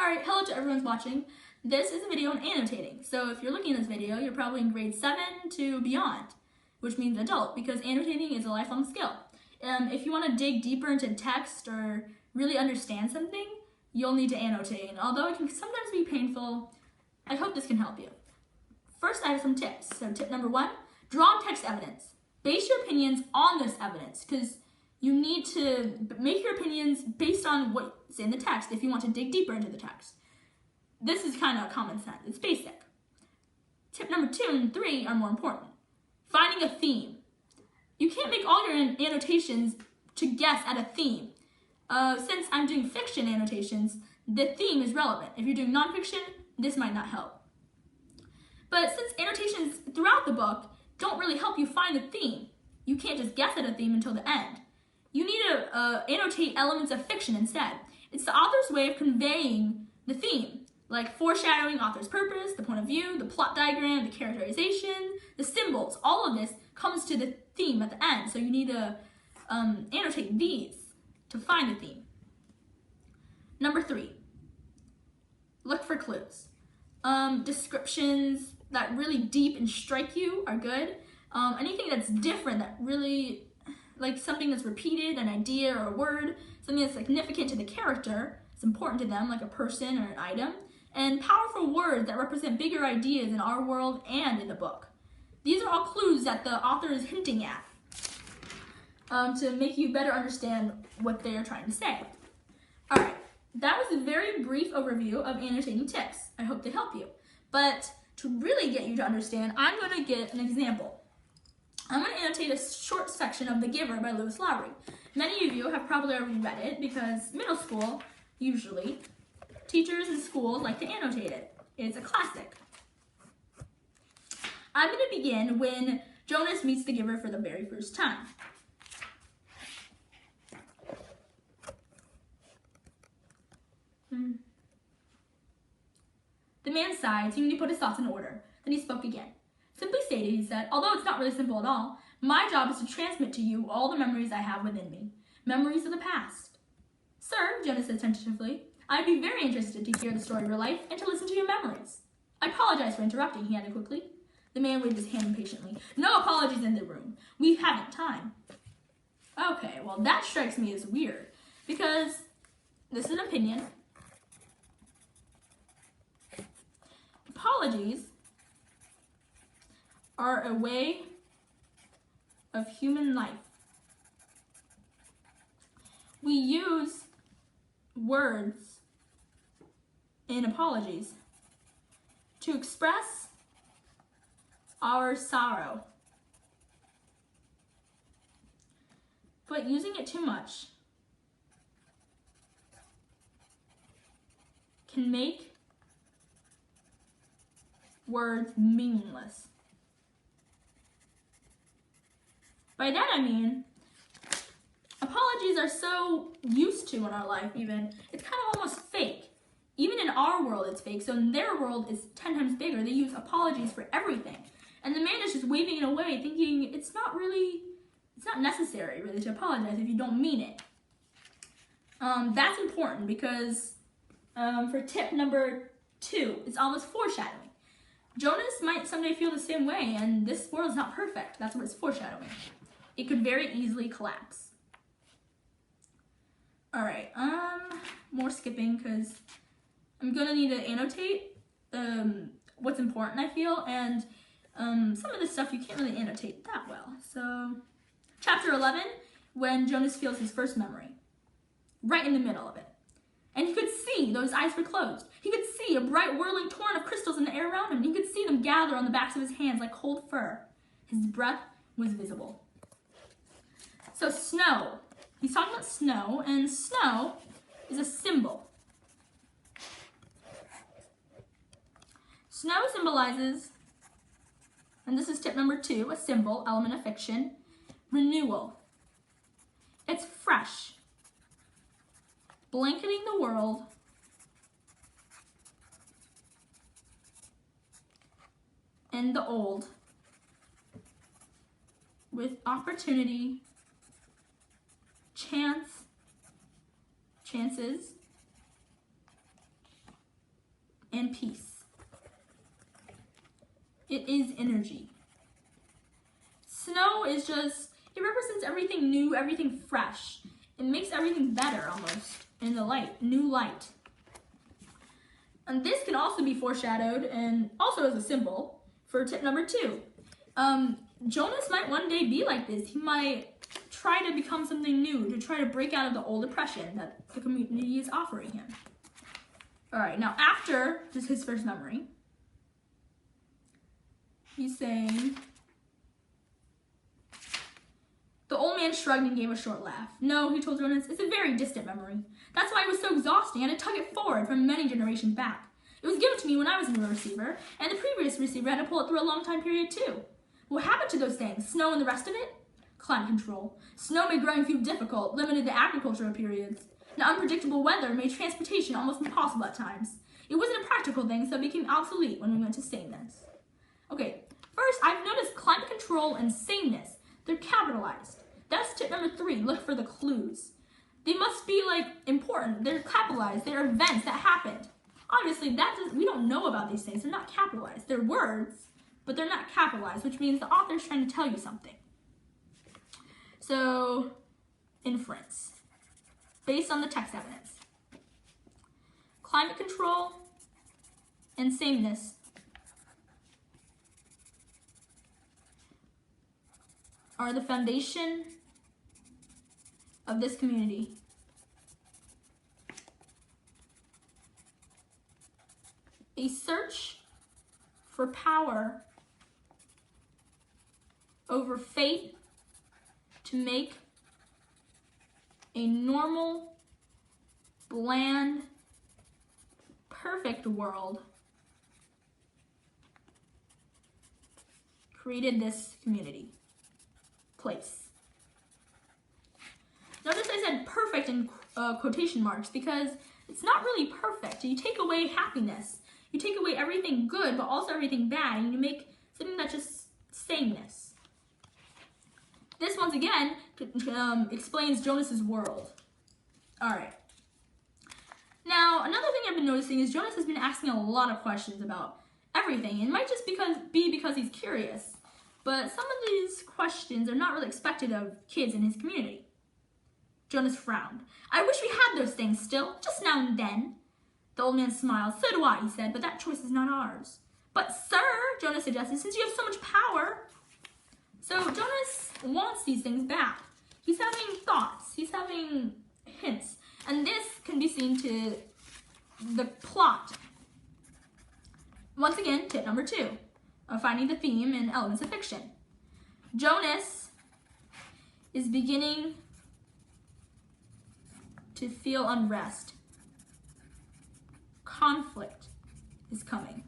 Alright, hello to everyone's watching. This is a video on annotating. So if you're looking at this video, you're probably in grade 7 to beyond, which means adult, because annotating is a lifelong skill. If you want to dig deeper into text or really understand something, you'll need to annotate. And although it can sometimes be painful, I hope this can help you. First, I have some tips. So tip number 1, draw on text evidence. Base your opinions on this evidence, because you need to make your opinions based on what's in the text if you want to dig deeper into the text. This is kind of common sense. It's basic. Tip number 2 and 3 are more important. Finding a theme. You can't make all your annotations to guess at a theme. Since I'm doing fiction annotations, the theme is relevant. If you're doing nonfiction, this might not help. But since annotations throughout the book don't really help you find the theme, you can't just guess at a theme until the end. You need to annotate elements of fiction instead. It's the author's way of conveying the theme, like foreshadowing author's purpose, the point of view, the plot diagram, the characterization, the symbols. All of this comes to the theme at the end, so you need to annotate these to find the theme. Number 3, look for clues. Descriptions that really deep and strike you are good. Anything that's different, that really, like something that's repeated, an idea or a word, something that's significant to the character, it's important to them, like a person or an item, and powerful words that represent bigger ideas in our world and in the book. These are all clues that the author is hinting at to make you better understand what they are trying to say. All right, that was a very brief overview of annotating tips. I hope they help you. But to really get you to understand, I'm going to get an example. I'm going to annotate a short section of The Giver by Lewis Lowry. Many of you have probably already read it because middle school, usually, teachers and schools like to annotate it. It's a classic. I'm going to begin when Jonas meets the giver for the very first time. The man sighed, seeming to put his thoughts in order. Then he spoke again. Simply stated, he said, although it's not really simple at all, my job is to transmit to you all the memories I have within me. Memories of the past. Sir, Jonas said tentatively, I'd be very interested to hear the story of your life and to listen to your memories. I apologize for interrupting, he added quickly. The man waved his hand impatiently. No apologies in the room. We haven't time. Okay, well that strikes me as weird, because this is an opinion. Apologies are a way of human life. We use words in apologies to express our sorrow. But using it too much can make words meaningless. By that I mean, apologies are so used to in our life even, it's kind of almost fake. Even in our world it's fake, so in their world it's 10 times bigger. They use apologies for everything. And the man is just waving it away, thinking it's not necessary really to apologize if you don't mean it. That's important because for tip number 2, it's almost foreshadowing. Jonas might someday feel the same way, and this world is not perfect. That's what it's foreshadowing. It could very easily collapse. All right, more skipping because I'm gonna need to annotate what's important, I feel, and some of the stuff you can't really annotate that well. So, chapter 11, when Jonas feels his first memory, right in the middle of it. And he could see, though his eyes were closed, he could see a bright whirling torrent of crystals in the air around him. He could see them gather on the backs of his hands like cold fur. His breath was visible. So snow. He's talking about snow, and snow is a symbol. Snow symbolizes, and this is tip number 2, a symbol, element of fiction, renewal. It's fresh, blanketing the world and the old with opportunity, chances, peace. It is energy. Snow is just, it represents everything new, everything fresh. It makes everything better almost in the light, new light. And this can also be foreshadowed and also as a symbol for tip number 2. Jonas might one day be like this. He might try to become something new, to try to break out of the old oppression that the community is offering him. All right, now after just his first memory, he's saying, the old man shrugged and gave a short laugh. No, he told Jonas, it's a very distant memory. That's why it was so exhausting. I had to tug it forward from many generations back. It was given to me when I was a new receiver, and the previous receiver had to pull it through a long time period too. What happened to those things? Snow and the rest of it? Climate control. Snow made growing food difficult, limited the agricultural periods. The unpredictable weather made transportation almost impossible at times. It wasn't a practical thing, so it became obsolete when we went to sameness. Okay, first, I've noticed climate control and sameness. They're capitalized. That's tip number 3, look for the clues. They must be like important. They're capitalized. They're events that happened. Obviously, we don't know about these things. They're not capitalized. They're words, but they're not capitalized, which means the author's trying to tell you something. So, inference, based on the text evidence. Climate control and sameness are the foundation of this community. A search for power over fate to make a normal, bland, perfect world created this community, place. Notice I said perfect in quotation marks because it's not really perfect. You take away happiness. You take away everything good, but also everything bad, and you make something that's just sameness. This, once again, explains Jonas's world. All right. Now, another thing I've been noticing is Jonas has been asking a lot of questions about everything. It might just be because he's curious, but some of these questions are not really expected of kids in his community. Jonas frowned. I wish we had those things still, just now and then. The old man smiled. So do I, he said, but that choice is not ours. But sir, Jonas suggested, since you have so much power. So Jonas wants these things back. He's having thoughts. He's having hints. And this can be seen to the plot. Once again, tip number 2 of finding the theme in elements of fiction. Jonas is beginning to feel unrest. Conflict is coming.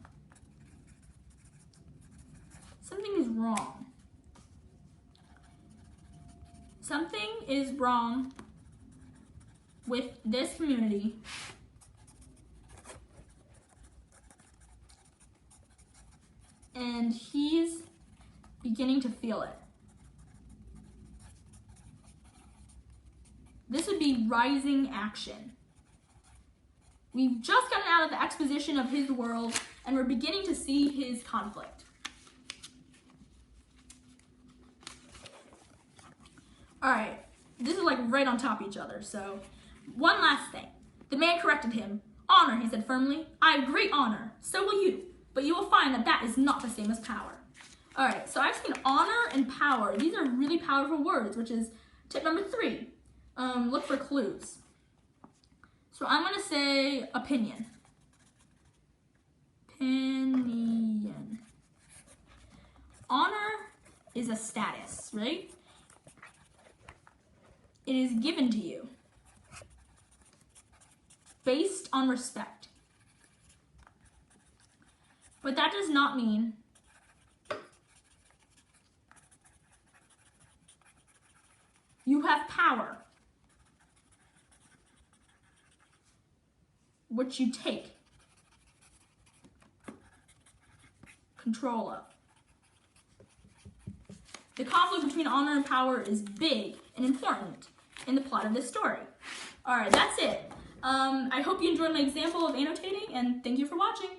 Something is wrong. Something is wrong with this community and he's beginning to feel it. This would be rising action. We've just gotten out of the exposition of his world, and we're beginning to see his conflict. All right, this is like right on top of each other, so one last thing. The man corrected him. Honor, he said firmly. I have great honor, so will you, but you will find that that is not the same as power. All right, so I've seen honor and power. These are really powerful words, which is tip number 3. Look for clues. So I'm going to say opinion. Opinion. Honor is a status, right? It is given to you based on respect. But that does not mean you have power, which you take control of. The conflict between honor and power is big and important in the plot of this story. All right, that's it. I hope you enjoyed my example of annotating, and thank you for watching.